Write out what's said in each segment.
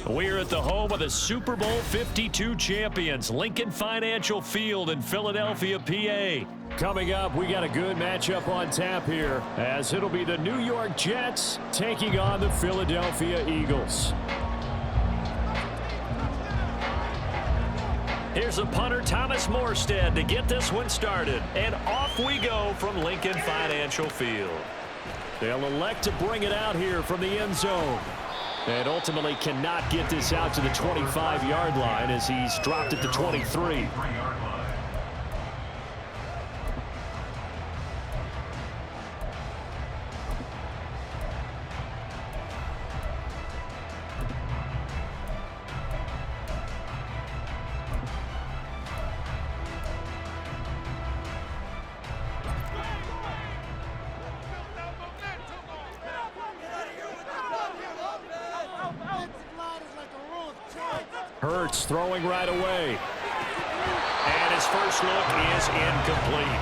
We're at the home of the Super Bowl 52 champions, Lincoln Financial Field in Philadelphia, PA. Coming up, we got a good matchup on tap here, as it'll be the New York Jets taking on the Philadelphia Eagles. Here's a punter, Thomas Morstead, to get this one started. And off we go from Lincoln Financial Field. They'll elect to bring it out here from the end zone. And ultimately cannot get this out to the 25-yard line as he's dropped it to 23. Hurts throwing right away. And his first look is incomplete.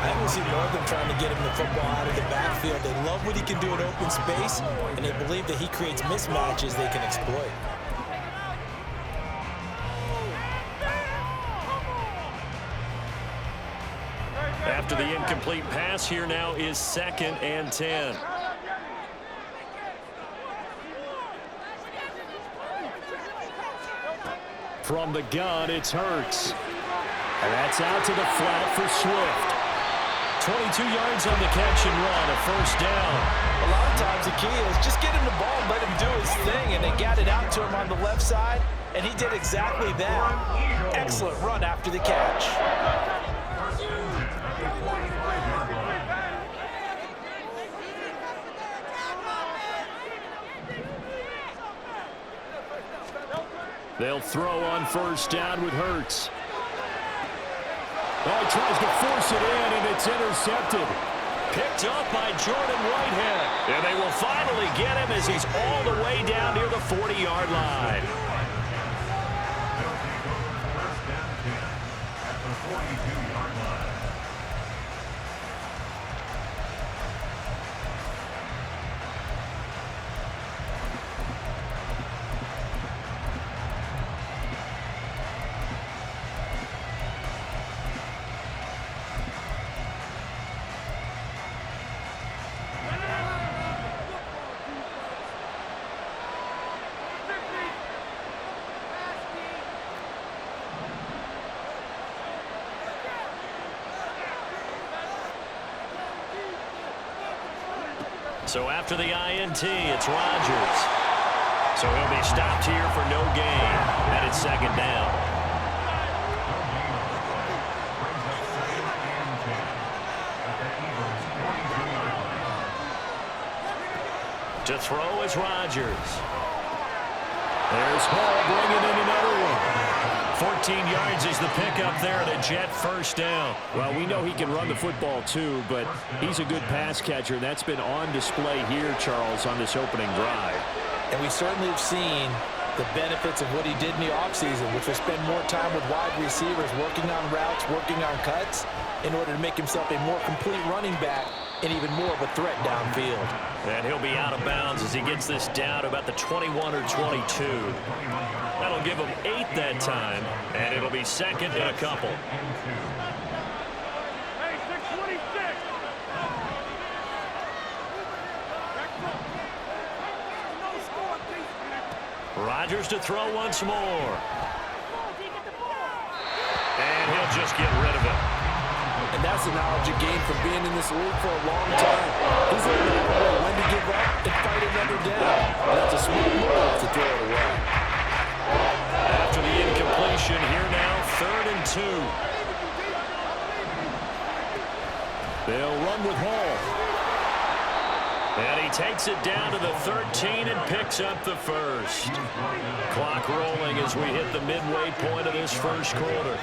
I haven't seen more of them trying to get him the football out of the backfield. They love what he can do in open space, and they believe that he creates mismatches they can exploit. After the incomplete pass, here now is 2nd and 10. From the gun, it's Hurts. And that's out to the flat for Swift. 22 yards on the catch and run, a first down. A lot of times the key is just get him the ball and let him do his thing, and they got it out to him on the left side, and he did exactly that. Excellent run after the catch. They'll throw on first down with Hurts. Oh, he tries to force it in, and it's intercepted. Picked up by Jordan Whitehead. And they will finally get him as he's all the way down near the 40-yard line. So after the INT, it's Rodgers. So he'll be stopped here for no gain. And it's 2nd down. To throw is Rodgers. There's Hall bringing in another one. 14 yards is the pickup there, and a Jet first down. Well, we know he can run the football too, but he's a good pass catcher. That's been on display here, Charles, on this opening drive. And we certainly have seen the benefits of what he did in the offseason, which was spend more time with wide receivers, working on routes, working on cuts, in order to make himself a more complete running back and even more of a threat downfield. And he'll be out of bounds as he gets this down to about the 21 or 22. That'll give him 8 that time, and it'll be 2nd and a couple. Rodgers to throw once more. And he'll just get rid of it. And that's the knowledge you gain from being in this league for a long time. He's learned to know when to give up and fight another down. And that's a smart move to throw it away. After the incompletion, here now, 3rd and 2. They'll run with Hall. And he takes it down to the 13 and picks up the first. Clock rolling as we hit the midway point of this first quarter.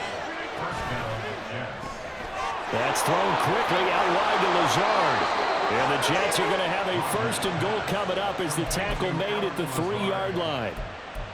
That's thrown quickly out wide to Lazard. And the Jets are going to have a 1st and goal coming up as the tackle made at the 3-yard line.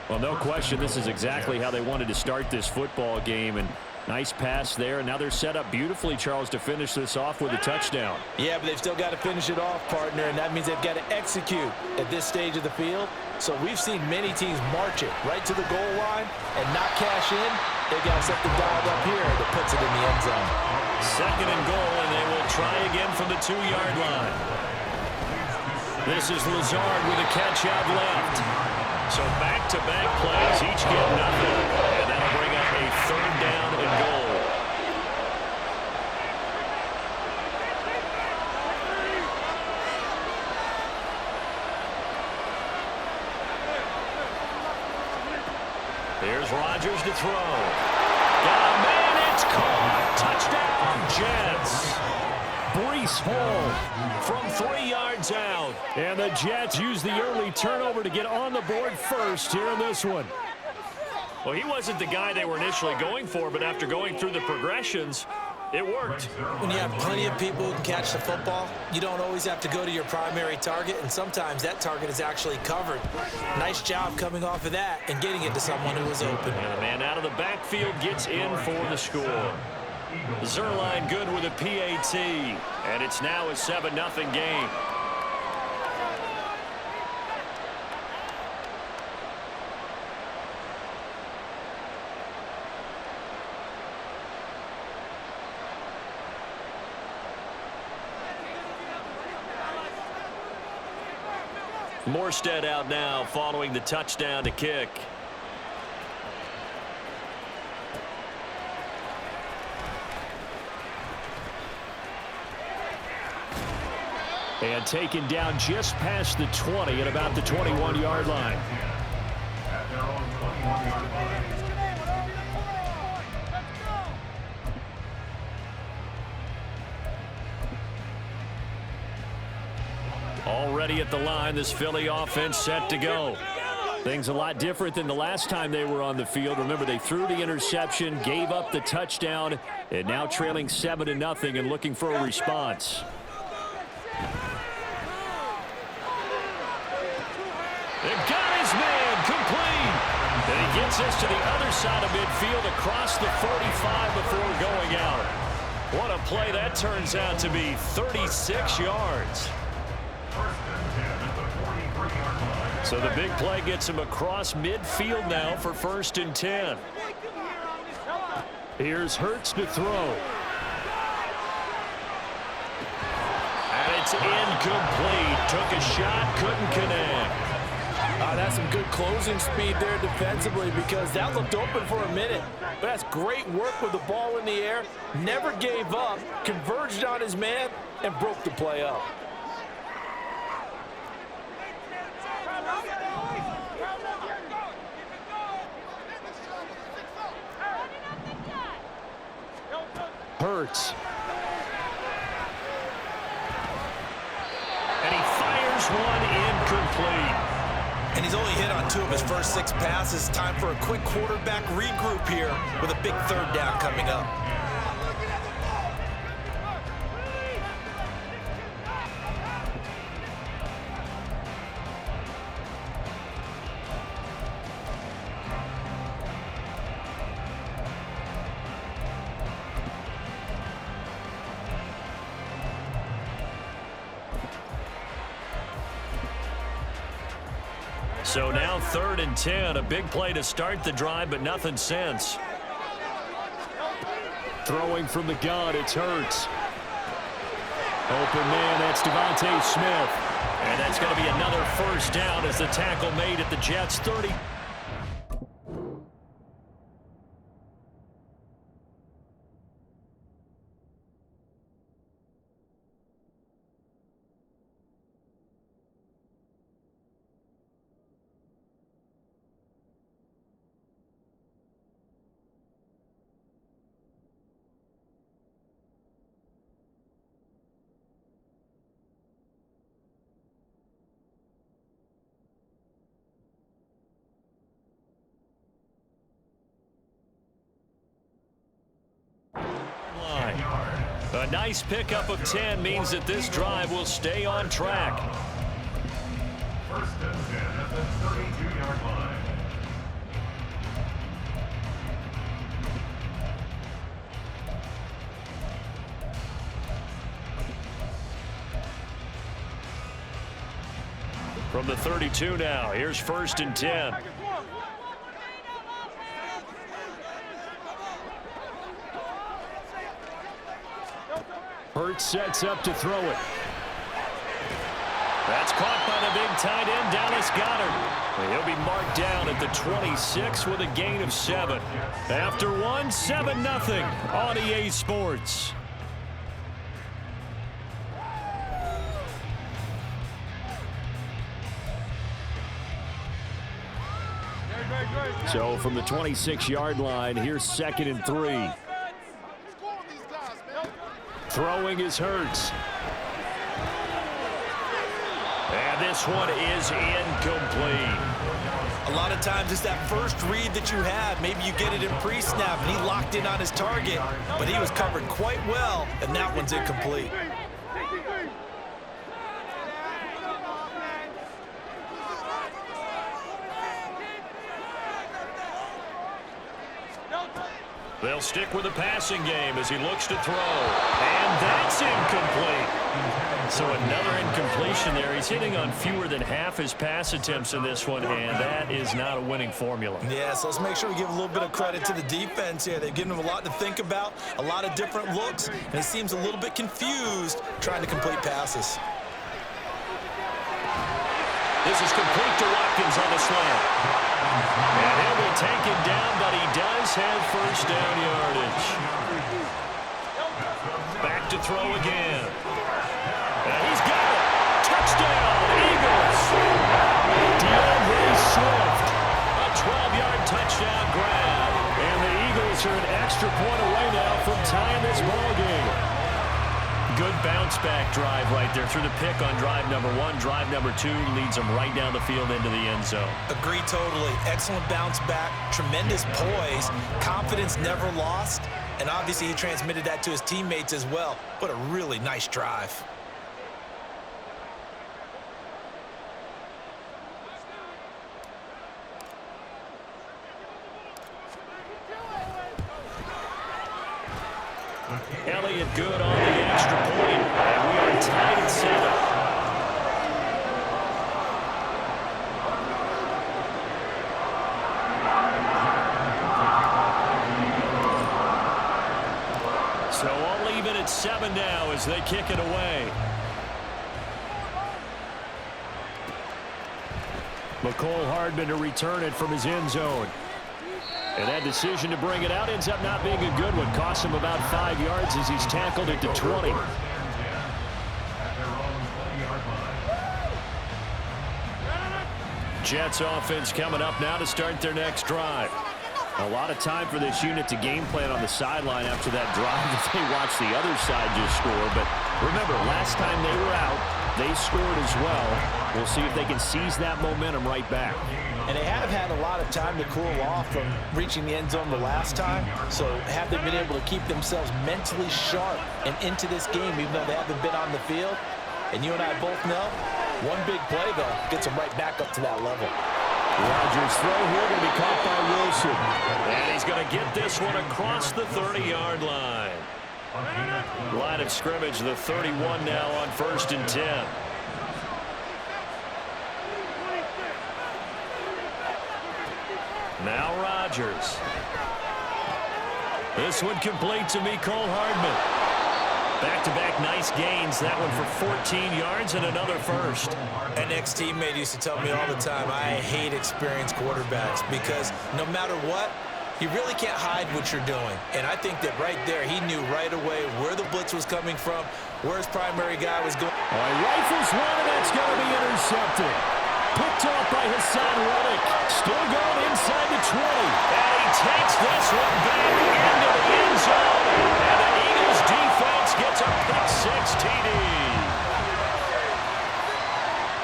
Well, no question, this is exactly how they wanted to start this football game. And Nice pass there, and now they're set up beautifully, Charles, to finish this off with a touchdown. Yeah, but they've still got to finish it off, partner, and that means they've got to execute at this stage of the field. So we've seen many teams march it right to the goal line and not cash in. They've got something dialed up here that puts it in the end zone. Second and goal, and they will try again from the 2-yard line. This is Lazard with a catch out left. So back-to-back plays, each get nothing. And that'll bring up a third down and goal. Here's Rodgers to throw. Got a man, it's caught. Touchdown, Jets. Breece Hall from 3 yards out. And the Jets use the early turnover to get on the board first here in this one. Well, he wasn't the guy they were initially going for, but after going through the progressions, it worked. When you have plenty of people who can catch the football, you don't always have to go to your primary target, and sometimes that target is actually covered. Nice job coming off of that and getting it to someone who was open. And the man out of the backfield gets in for the score. Zerline good with a PAT, and it's now a 7-0 game. Morstead out now following the touchdown to kick. And taken down just past the 20 at about the 21-yard line. Already at the line, this Philly offense set to go. Things a lot different than the last time they were on the field. Remember, they threw the interception, gave up the touchdown, and now trailing 7-0 and looking for a response. They've got his man complete. And he gets us to the other side of midfield across the 45 before going out. What a play that turns out to be, 36 yards. So the big play gets him across midfield now for 1st and 10. Here's Hurts to throw. And it's incomplete. Took a shot, couldn't connect. That's some good closing speed there defensively because that looked open for a minute. But that's great work with the ball in the air. Never gave up, converged on his man, and broke the play up. Hurts. And he fires one incomplete. And he's only hit on 2 of his first 6 passes. Time for a quick quarterback regroup here with a big 3rd down coming up. So now 3rd and 10, a big play to start the drive, but nothing since. Throwing from the gun, it's Hurts. Open man, that's Devontae Smith. And that's going to be another 1st down as the tackle made at the Jets' 30. A nice pickup of 10 means that this drive will stay on track. 1st and 10 at the 32-yard line. From the 32 now, here's 1st and 10. Hurts sets up to throw it. That's caught by the big tight end, Dallas Goedert. He'll be marked down at the 26 with a gain of 7. After 1, 7-0 on EA Sports. So from the 26-yard line, here's 2nd and 3. Throwing is Hurts. And this one is incomplete. A lot of times it's that first read that you have. Maybe you get it in pre-snap, and he locked in on his target, but he was covered quite well, and that one's incomplete. They'll stick with the passing game as he looks to throw. And that's incomplete. So another incompletion there. He's hitting on fewer than half his pass attempts in this one, and that is not a winning formula. Yeah, so let's make sure we give a little bit of credit to the defense here. They've given him a lot to think about, a lot of different looks, and he seems a little bit confused trying to complete passes. This is complete to Watkins on the slant. And he will take it down, but he does have 1st down yardage. Back to throw again. And he's got it. Touchdown, Eagles. DeAndre Swift. A 12-yard touchdown grab. And the Eagles are an extra point away now from tying this ball game. Good bounce-back drive right there through the pick on drive number 1. Drive number 2 leads them right down the field into the end zone. Agree totally. Excellent bounce back, tremendous poise, confidence never lost, and obviously he transmitted that to his teammates as well. What a really nice drive. Elliott good on the extra point, and we are tied at 7. So I'll leave it at 7 now as they kick it away. McCole Hardman to return it from his end zone. And that decision to bring it out ends up not being a good one. Costs him about 5 yards as he's tackled it to 20. Jets offense coming up now to start their next drive. A lot of time for this unit to game plan on the sideline after that drive that they watched the other side just score. But remember, last time they were out, they scored as well. We'll see if they can seize that momentum right back. And they have had a lot of time to cool off from reaching the end zone the last time. So have they been able to keep themselves mentally sharp and into this game, even though they haven't been on the field? And you and I both know, one big play, though, gets them right back up to that level. Rodgers' throw here going to be caught by Wilson. And he's going to get this one across the 30-yard line. Line of scrimmage, the 31 now on 1st and 10. Now Rodgers. This one complete to Mecole Hardman. Back-to-back nice gains. That one for 14 yards and another first. An ex-teammate used to tell me all the time, I hate experienced quarterbacks because no matter what, you really can't hide what you're doing. And I think that right there, he knew right away where the blitz was coming from, where his primary guy was going. All right, rifles one, and that's going to be intercepted. Picked off by Hassan Reddick. Still going inside the 20. And he takes this one back into the end zone. And the Eagles defense gets a pick-6 TD.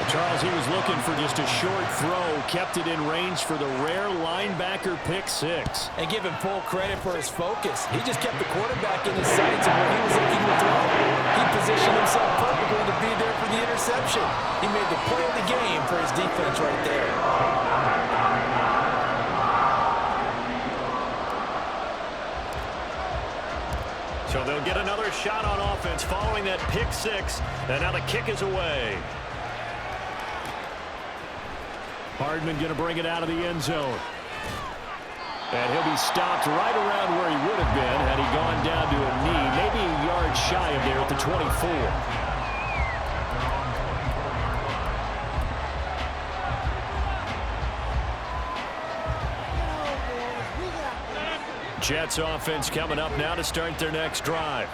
Charles, he was looking for just a short throw, kept it in range for the rare linebacker pick-6. And give him full credit for his focus. He just kept the quarterback in his sights and when he was looking to throw, he positioned himself perfectly to be there for the interception. He made the play of the game for his defense right there. So they'll get another shot on offense following that pick-6, and now the kick is away. Hardman going to bring it out of the end zone. And he'll be stopped right around where he would have been had he gone down to a knee, maybe a yard shy of there at the 24. Jets offense coming up now to start their next drive.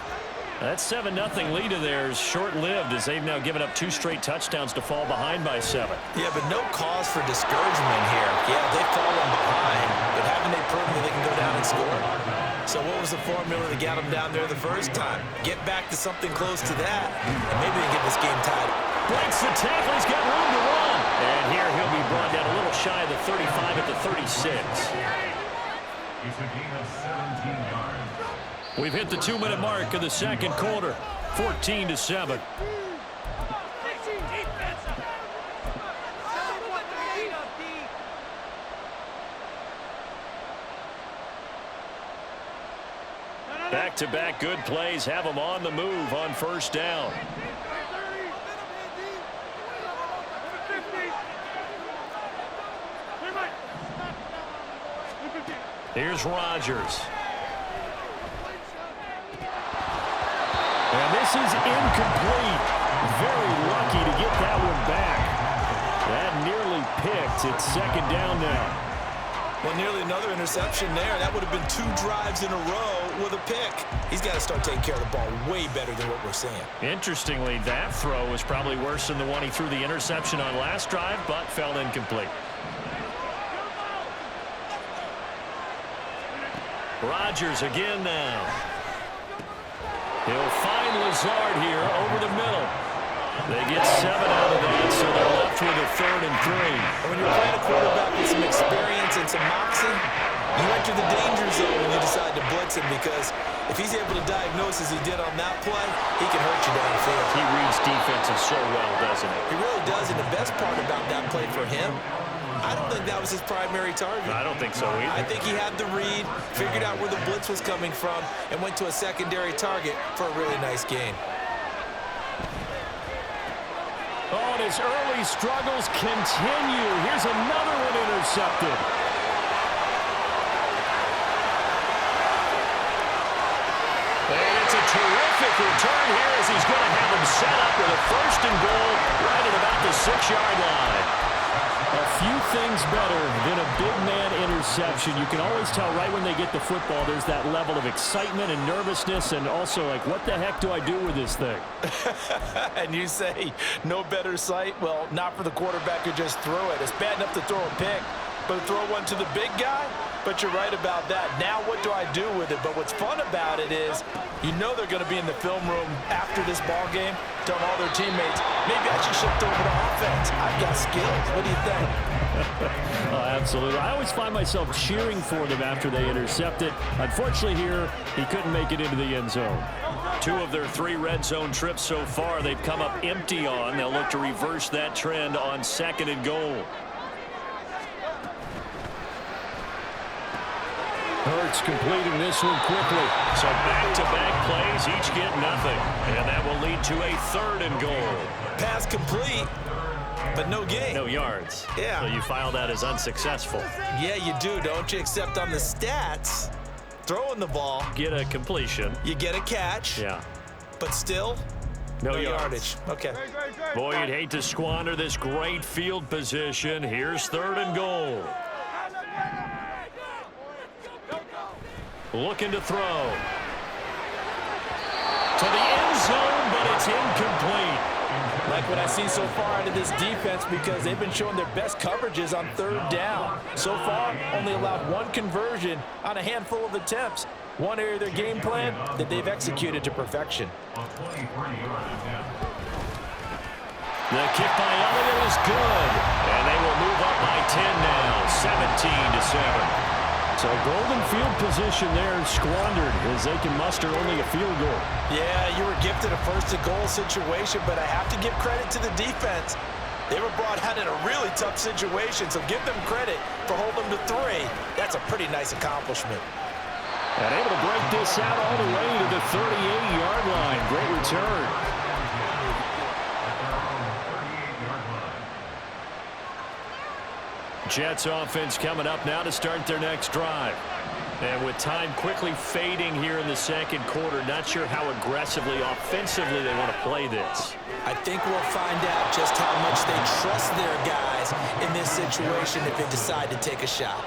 That 7-0 lead of theirs short-lived as they've now given up 2 straight touchdowns to fall behind by 7. Yeah, but no cause for discouragement here. Yeah, they've fallen behind, but haven't they proven that they can go down and score? So what was the formula that got them down there the first time? Get back to something close to that, and maybe they get this game tied. Breaks the tackle. He's got room to run. And here he'll be brought down a little shy of the 35 at the 36. It's a gain of 17 yards. We've hit the 2-minute mark of the second quarter, 14-7. Back-to-back good plays have them on the move on first down. Here's Rodgers. And this is incomplete. Very lucky to get that one back. That nearly picked. It's second down now. Well, nearly another interception there. That would have been 2 drives in a row with a pick. He's got to start taking care of the ball way better than what we're seeing. Interestingly, that throw was probably worse than the one he threw the interception on last drive, but fell incomplete. Rodgers again now. He'll find Lazard here over the middle. They get 7 out of that, so they're left with a 3rd and 3. When you're playing a quarterback with some experience and some moxie, you enter the danger zone when you decide to blitz him, because if he's able to diagnose as he did on that play, he can hurt you downfield. He reads defenses so well, doesn't he? He really does, and the best part about that play for him, I don't think that was his primary target. I don't think so either. I think he had the read, figured out where the blitz was coming from, and went to a secondary target for a really nice gain. Oh, and his early struggles continue. Here's another one intercepted. And it's a terrific return here as he's going to have him set up with a 1st and goal right at about the 6-yard line. A few things better than a big man interception. You can always tell right when they get the football, there's that level of excitement and nervousness, and also like, what the heck do I do with this thing? And you say no better sight? Well, not for the quarterback who just threw it. It's bad enough to throw a pick, but throw one to the big guy? But you're right about that. Now what do I do with it? But what's fun about it is you know they're going to be in the film room after this ball game telling all their teammates, maybe I should shift over to offense. I've got skills. What do you think? Oh, absolutely. I always find myself cheering for them after they intercept it. Unfortunately here, he couldn't make it into the end zone. 2 of their 3 red zone trips so far, they've come up empty on. They'll look to reverse that trend on 2nd and goal. Hurts completing this one quickly. So back-to-back plays, each get nothing. And that will lead to a 3rd and goal. Pass complete, but no gain. No yards. Yeah. So you file that as unsuccessful. Yeah, you do, don't you? Except on the stats, throwing the ball, Get a completion. you get a catch, Yeah. but still No no yards. yardage. Okay. Boy, you'd hate to squander this great field position. Here's 3rd and goal. Looking to throw. To the end zone, but it's incomplete. Like what I see so far out of this defense, because they've been showing their best coverages on 3rd down. So far, only allowed 1 conversion on a handful of attempts. One area of their game plan that they've executed to perfection. The kick by Elliott is good. And they will move up by 10 now, 17-7. So golden field position there squandered as they can muster only a field goal. Yeah, you were gifted a 1st and goal situation, but I have to give credit to the defense. They were brought out in a really tough situation, so give them credit for holding them to 3. That's a pretty nice accomplishment. And able to break this out all the way to the 38-yard line. Great return. Jets offense coming up now to start their next drive. And with time quickly fading here in the second quarter, not sure how aggressively, offensively they want to play this. I think we'll find out just how much they trust their guys in this situation if they decide to take a shot.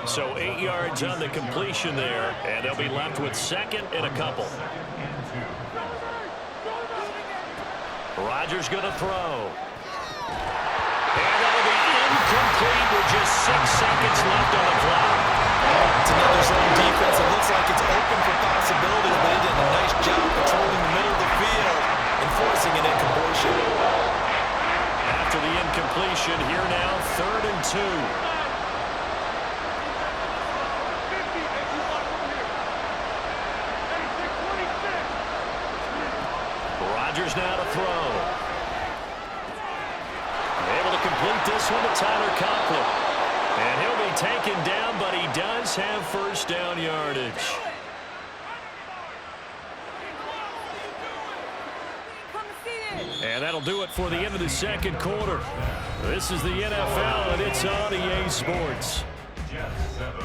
So 8 yards on the completion there, and they'll be left with second and a couple. Rodgers going to throw. And that'll be incomplete with just 6 seconds left on the clock. It's another zone defense. It looks like it's open for possibilities, but they did a nice job patrolling the middle of the field and forcing an incompletion. After the incompletion, here now, 3rd and 2. Rodgers now to throw. Able to complete this one to Tyler Conklin. And he'll be taken down, but he does have first down yardage. And that'll do it for the end of the second quarter. This is the NFL, and it's on EA Sports. Jets 7.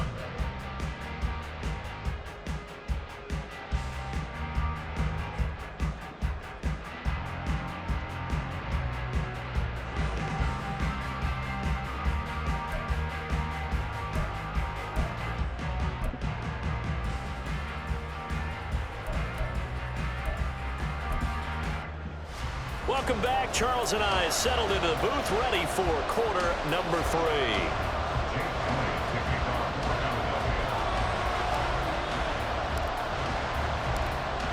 Welcome back. Charles and I settled into the booth, ready for quarter number 3.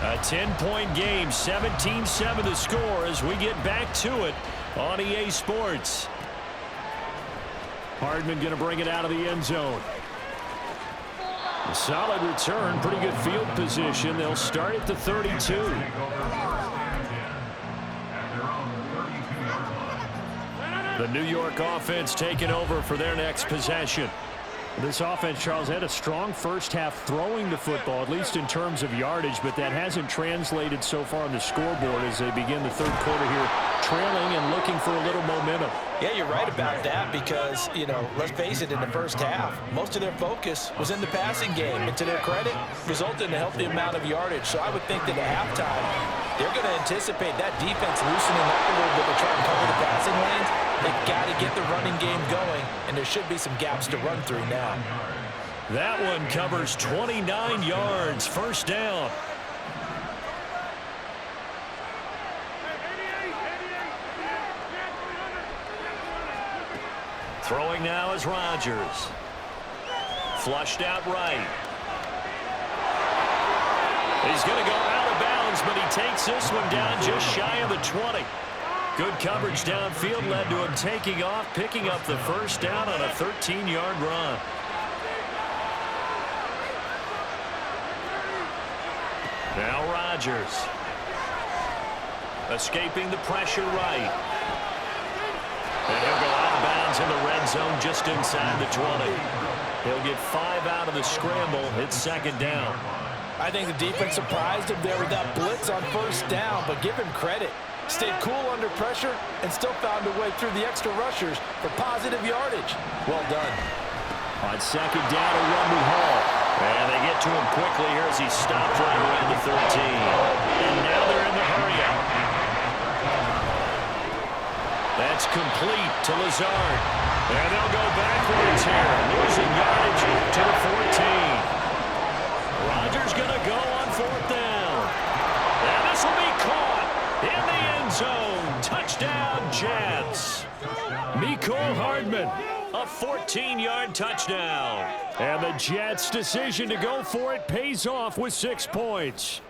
A 10-point game, 17-7 the score as we get back to it on EA Sports. Hardman going to bring it out of the end zone. A solid return, pretty good field position. They'll start at the 32. The New York offense taking over for their next possession. This offense, Charles, had a strong first half throwing the football, at least in terms of yardage, but that hasn't translated so far on the scoreboard as they begin the third quarter here, trailing and looking for a little momentum. Yeah, you're right about that because, you know, let's face it, in the first half, most of their focus was in the passing game. And to their credit, resulted in a healthy amount of yardage. So I would think that at halftime, they're going to anticipate that defense loosening up a little bit to try and cover the passing lanes. They've got to get the running game going, and there should be some gaps to run through now. That one covers 29 yards, first down. Throwing now is Rodgers. Flushed out right. He's going to go out of bounds, but he takes this one down just shy of the 20. Good coverage downfield led to him taking off, picking up the first down on a 13-yard run. Now Rodgers. Escaping the pressure right. And he'll go out of bounds in the red zone just inside the 20. He'll get 5 out of the scramble. It's second down. I think the defense surprised him there with that blitz on first down, but give him credit. Stayed cool under pressure and still found a way through the extra rushers for positive yardage. Well done. On second down, a run with Hall. And they get to him quickly here as he stopped right around the 13. And now they're in the hurry-up. That's complete to Lazard. And they'll go backwards here, losing yardage to the 14. Rodgers going to go on fourth down. And this will be caught in the end zone. Touchdown, Jets. Mecole Hardman, a 14-yard touchdown. And the Jets' decision to go for it pays off with 6 points.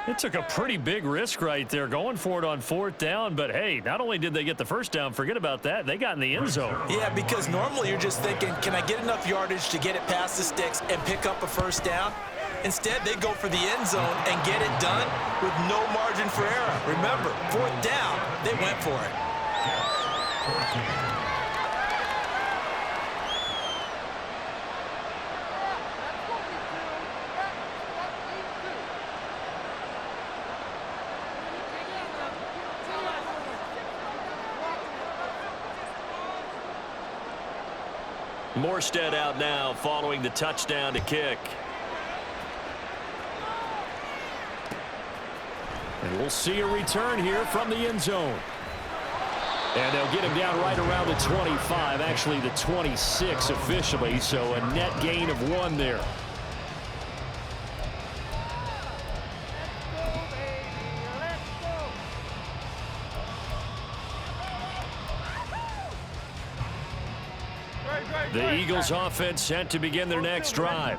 It took a pretty big risk right there going for it on fourth down, but hey, not only did they get the first down, forget about that, they got in the end zone. Yeah, because normally you're just thinking, can I get enough yardage to get it past the sticks and pick up a first down? Instead, they go for the end zone and get it done with no margin for error. Remember, fourth down, they went for it. Morstead out now following the touchdown to kick. And we'll see a return here from the end zone. And they'll get him down right around the 25, actually the 26 officially, so a net gain of 1 there. The Eagles offense set to begin their next drive.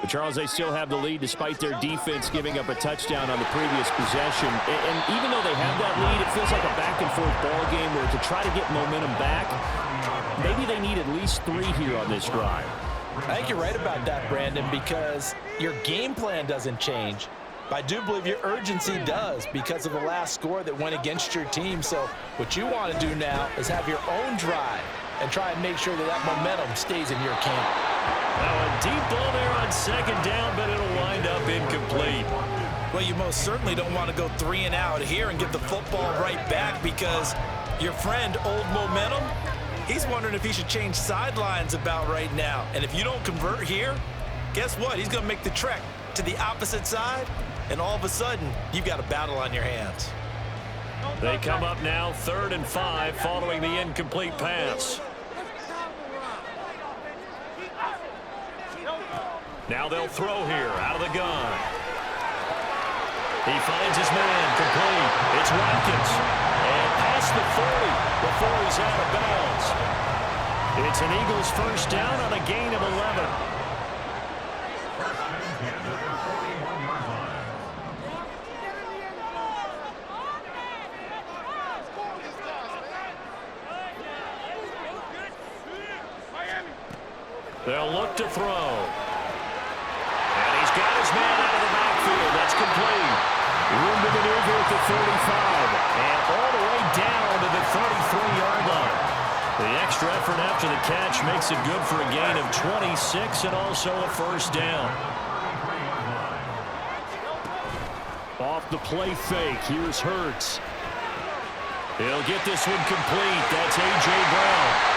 But Charles, they still have the lead despite their defense giving up a touchdown on the previous possession. And even though they have that lead, it feels like a back-and-forth ball game where to try to get momentum back, maybe they need at least 3 here on this drive. I think you're right about that, Brandon, because your game plan doesn't change. But I do believe your urgency does because of the last score that went against your team. So what you want to do now is have your own drive and try and make sure that that momentum stays in your camp. Now a deep ball there on 2nd down, but it'll wind up incomplete. Well, you most certainly don't want to go 3 and out here and get the football right back because your friend, Old Momentum, he's wondering if he should change sidelines about right now. And if you don't convert here, guess what? He's going to make the trek to the opposite side, and all of a sudden, you've got a battle on your hands. They come up now 3rd and 5 following the incomplete pass. Now they'll throw here out of the gun. He finds his man complete. It's Watkins. And past the 40 before he's out of bounds. It's an Eagles first down on a gain of 11. They'll look to throw. And he's got his man out of the backfield. That's complete. Room to maneuver at the 35. And all the way down to the 33-yard line. The extra effort after the catch makes it good for a gain of 26 and also a first down. Off the play fake. Here's Hurts. He'll get this one complete. That's A.J. Brown.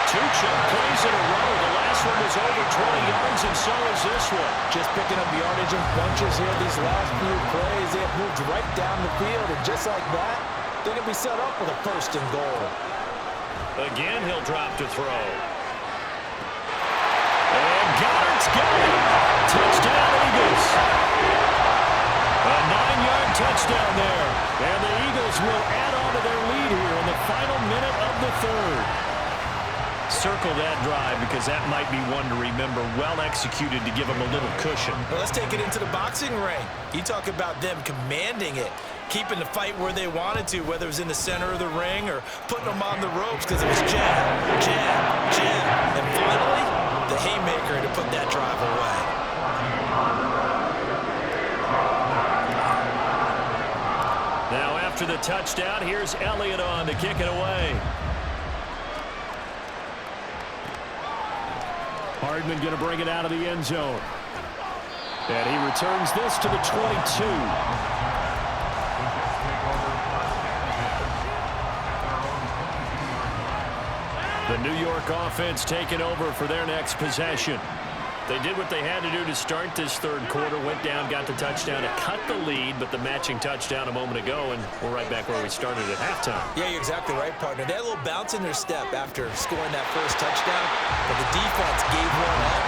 2 chunk plays in a row. The last one was over 20 yards, and so is this one. Just picking up yardage in bunches here. These last few plays, they have moved right down the field, and just like that, they're going to be set up with a 1st and goal. Again, he'll drop to throw. And Goddard's got it. Touchdown, Eagles. A 9-yard touchdown there. And the Eagles will add on to their lead here in the final minute of the 3rd. Circle that drive because that might be one to remember. Well executed to give them a little cushion. Well, let's take it into the boxing ring. You talk about them commanding it, keeping the fight where they wanted to, whether it was in the center of the ring or putting them on the ropes because it was jab, jab, jab. And finally, the haymaker to put that drive away. Now after the touchdown, here's Elliott on to kick it away. Hardman going to bring it out of the end zone. And he returns this to the 22. The New York offense taking over for their next possession. They did what they had to do to start this 3rd quarter. Went down, got the touchdown to cut the lead, but the matching touchdown a moment ago, and we're right back where we started at halftime. Yeah, you're exactly right, partner. They had a little bounce in their step after scoring that first touchdown, but the defense gave one up,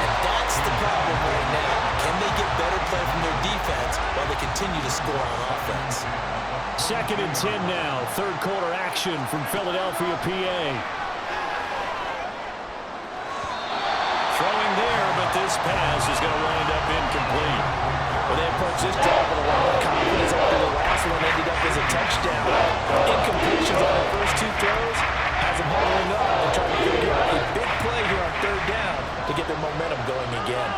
and that's the problem right now. Can they get better play from their defense while they continue to score on offense? 2nd and 10 now. 3rd quarter action from Philadelphia, PA. Throwing there, but this pass is going to wind up incomplete. Well, they approached this drive with a lot of confidence after the last one ended up as a touchdown. Incompletions on the first 2 throws has them holding up and trying to figure out a big play here on 3rd down to get their momentum going again.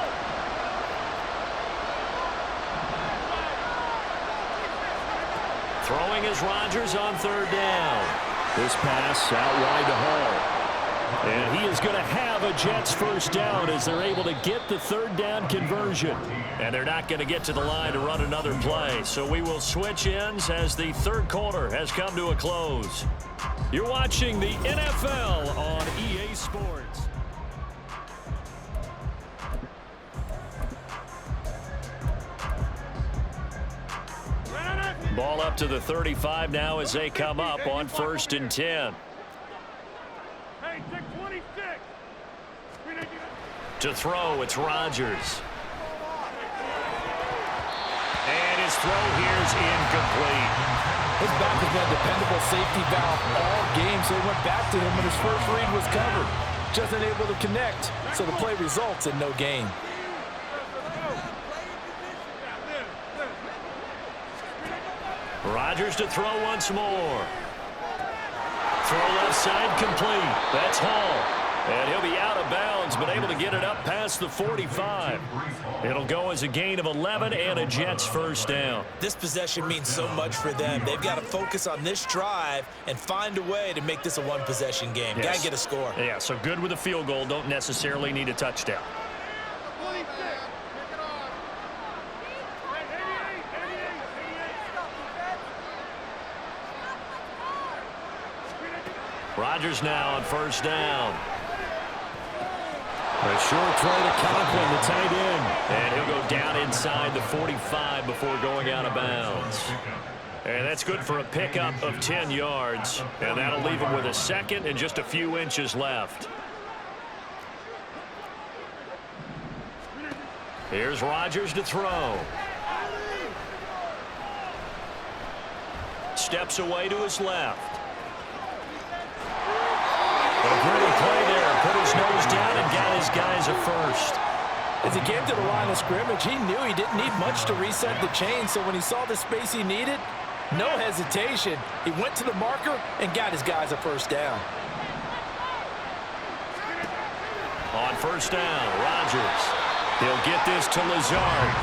Throwing is Rodgers on 3rd down. This pass out wide to Hall. And he is going to have a Jets first down as they're able to get the 3rd down conversion. And they're not going to get to the line to run another play. So we will switch ends as the 3rd quarter has come to a close. You're watching the NFL on EA Sports. Ball up to the 35 now as they come up on 1st and 10. To throw, it's Rodgers. And his throw here's incomplete. His back has been a dependable safety valve all game, so he went back to him when his first read was covered. Just unable to connect, so the play results in no gain. Rodgers to throw once more. Throw left side complete. That's Hall. And he'll be out of bounds, but able to get it up past the 45. It'll go as a gain of 11 and a Jets first down. This possession means so much for them. They've got to focus on this drive and find a way to make this a one-possession game. Yes. Got to get a score. Yeah, so good with a field goal. Don't necessarily need a touchdown. Rodgers now on 1st down. A short throw to Conklin, the tight end. And he'll go down inside the 45 before going out of bounds. And that's good for a pickup of 10 yards. And that'll leave him with a second and just a few inches left. Here's Rodgers to throw. Steps away to his left. A great play there. Put his nose down and got his guys a first. As he came to the line of scrimmage, he knew he didn't need much to reset the chain, so when he saw the space he needed, no hesitation. He went to the marker and got his guys a first down. On 1st down, Rodgers. He'll get this to Lazard.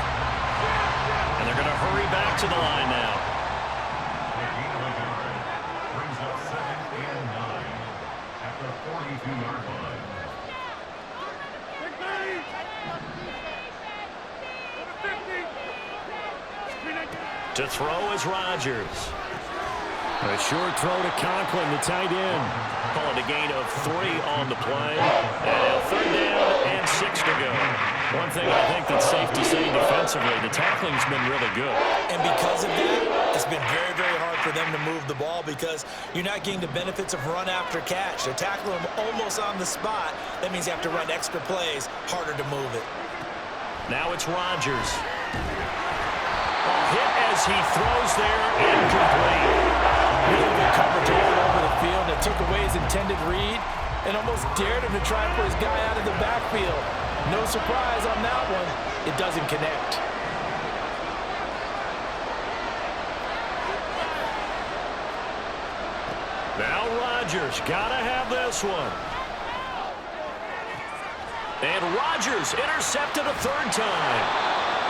And they're going to hurry back to the line now. To throw is Rodgers. A short throw to Conklin, the tight end. Call it a gain of 3 on the play. And now 3rd down and 6 to go. One thing I think that's safe to say defensively, the tackling's been really good. And because of that, it's been very, very hard for them to move the ball because you're not getting the benefits of run after catch. They're tackling him almost on the spot. That means you have to run extra plays, harder to move it. Now it's Rodgers. Hit as he throws there, incomplete. Really good coverage all over the field that took away his intended read and almost dared him to try and put his guy out of the backfield. No surprise on that one. It doesn't connect. Now Rodgers, gotta have this one. And Rodgers intercepted a 3rd time.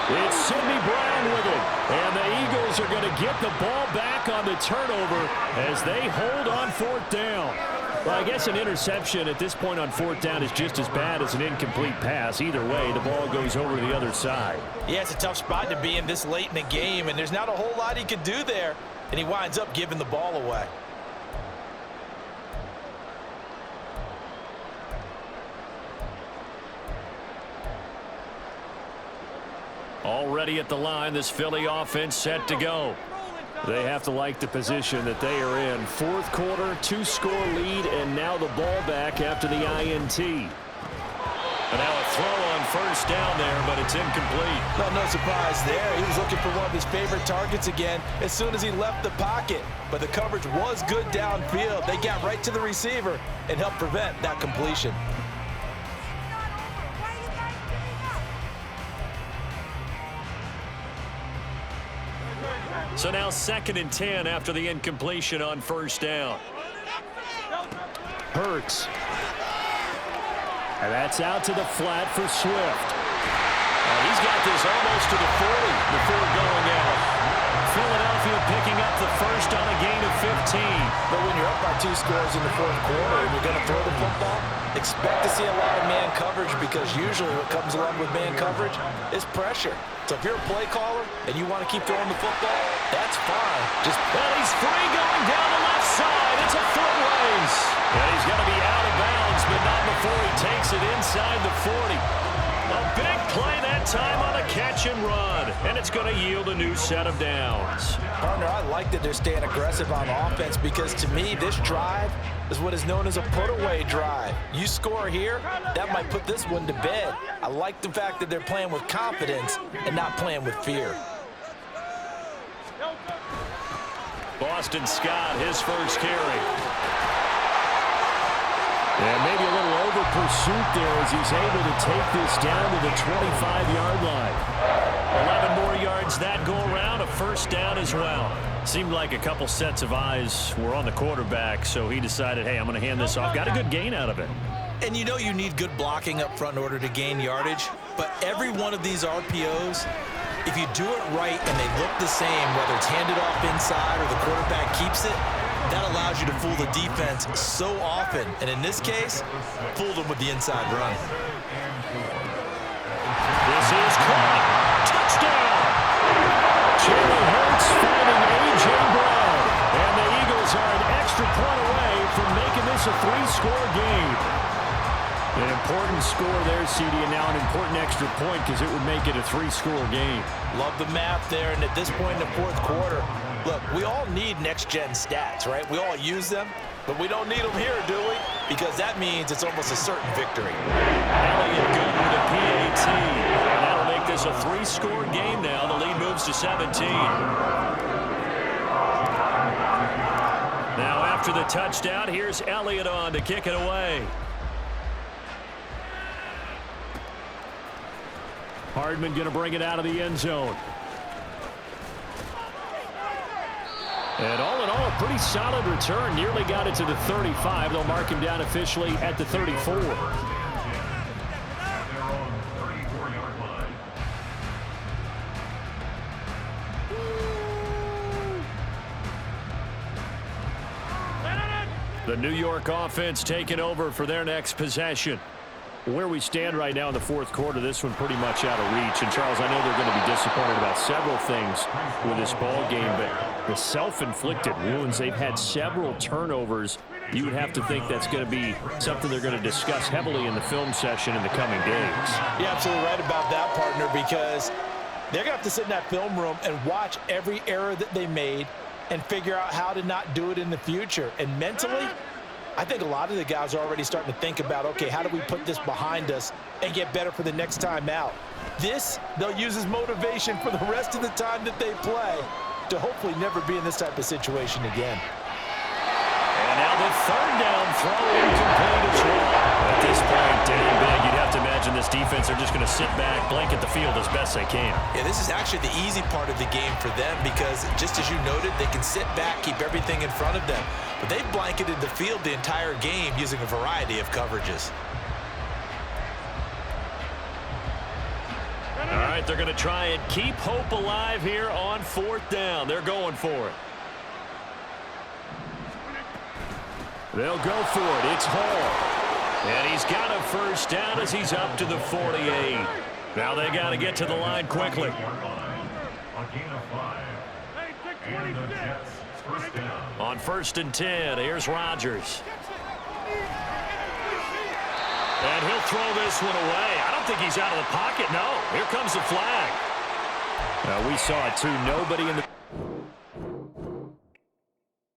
It's Sidney Brown with it. And the Eagles are going to get the ball back on the turnover as they hold on 4th down. Well, I guess an interception at this point on 4th down is just as bad as an incomplete pass. Either way, the ball goes over to the other side. Yeah, it's a tough spot to be in this late in the game, and there's not a whole lot he could do there. And he winds up giving the ball away. Already at the line, this Philly offense set to go. They have to like the position that they are in. 4th quarter, 2-score lead, and now the ball back after the INT. And now a throw on 1st down there, but it's incomplete. Well, no surprise there. He was looking for one of his favorite targets again as soon as he left the pocket. But the coverage was good downfield. They got right to the receiver and helped prevent that completion. So now 2nd and 10 after the incompletion on 1st down. Hurts. And that's out to the flat for Swift. He's got this almost to the 40 before going out. Philadelphia picking up the first on a gain of 15. But when you're up by 2 scores in the 4th quarter and you're going to throw the football, expect to see a lot of man coverage because usually what comes along with man coverage is pressure. So if you're a play caller and you want to keep throwing the football, that's fine. Well, he's free going down the left side. It's a foot race. And he's going to be out of bounds, but not before he takes it inside the 40. A big play that time on a catch and run, and it's going to yield a new set of downs. Partner, I like that they're staying aggressive on offense because to me, this drive is what is known as a put-away drive. You score here, that might put this one to bed. I like the fact that they're playing with confidence and not playing with fear. Boston Scott, his first carry. And maybe a little over pursuit there as he's able to take this down to the 25-yard line. 11 more yards that go around, a first down as well. Seemed like a couple sets of eyes were on the quarterback, so he decided, hey, I'm going to hand this off. Got a good gain out of it. And you know you need good blocking up front in order to gain yardage, but every one of these RPOs, if you do it right and they look the same, whether it's handed off inside or the quarterback keeps it, that allows you to fool the defense so often. And in this case, fooled them with the inside run. This is caught. Touchdown! Jalen Hurts finding A.J. Brown. And the Eagles are an extra point away from making this a 3-score game. An important score there, CD, and now an important extra point because it would make it a 3-score game. Love the math there, and at this point in the fourth quarter, look, we all need next-gen stats, right? We all use them, but we don't need them here, do we? Because that means it's almost a certain victory. Elliott good with a PAT. And that'll make this a 3-score game now. The lead moves to 17. Now after the touchdown, here's Elliott on to kick it away. Hardman going to bring it out of the end zone. And all in all, a pretty solid return. Nearly got it to the 35. They'll mark him down officially at the 34. They're on the 34-yard line. The New York offense taking over for their next possession. Where we stand right now in the fourth quarter, this one pretty much out of reach. And, Charles, I know they're going to be disappointed about several things with this ball game, but the self-inflicted wounds, they've had several turnovers. You would have to think that's going to be something they're going to discuss heavily in the film session in the coming days. You're absolutely right about that, partner, because they're going to have to sit in that film room and watch every error that they made and figure out how to not do it in the future. And mentally, I think a lot of the guys are already starting to think about, okay, how do we put this behind us and get better for the next time out? This, they'll use as motivation for the rest of the time that they play to hopefully never be in this type of situation again. And now the third down throw incomplete as well. At this point, down big, you'd have to imagine this defense, they're just going to sit back, blanket the field as best they can. Yeah, this is actually the easy part of the game for them because, just as you noted, they can sit back, keep everything in front of them. But they've blanketed the field the entire game using a variety of coverages. All right, they're going to try and keep hope alive here on fourth down. They're going for it. They'll go for it. It's Hall. And he's got a first down as he's up to the 48. Now they got to get to the line quickly. A gain of 5. And the Jets first down. On 1st and 10, here's Rodgers. And he'll throw this one away. I don't think he's out of the pocket. No, here comes the flag. We saw it too. Nobody in the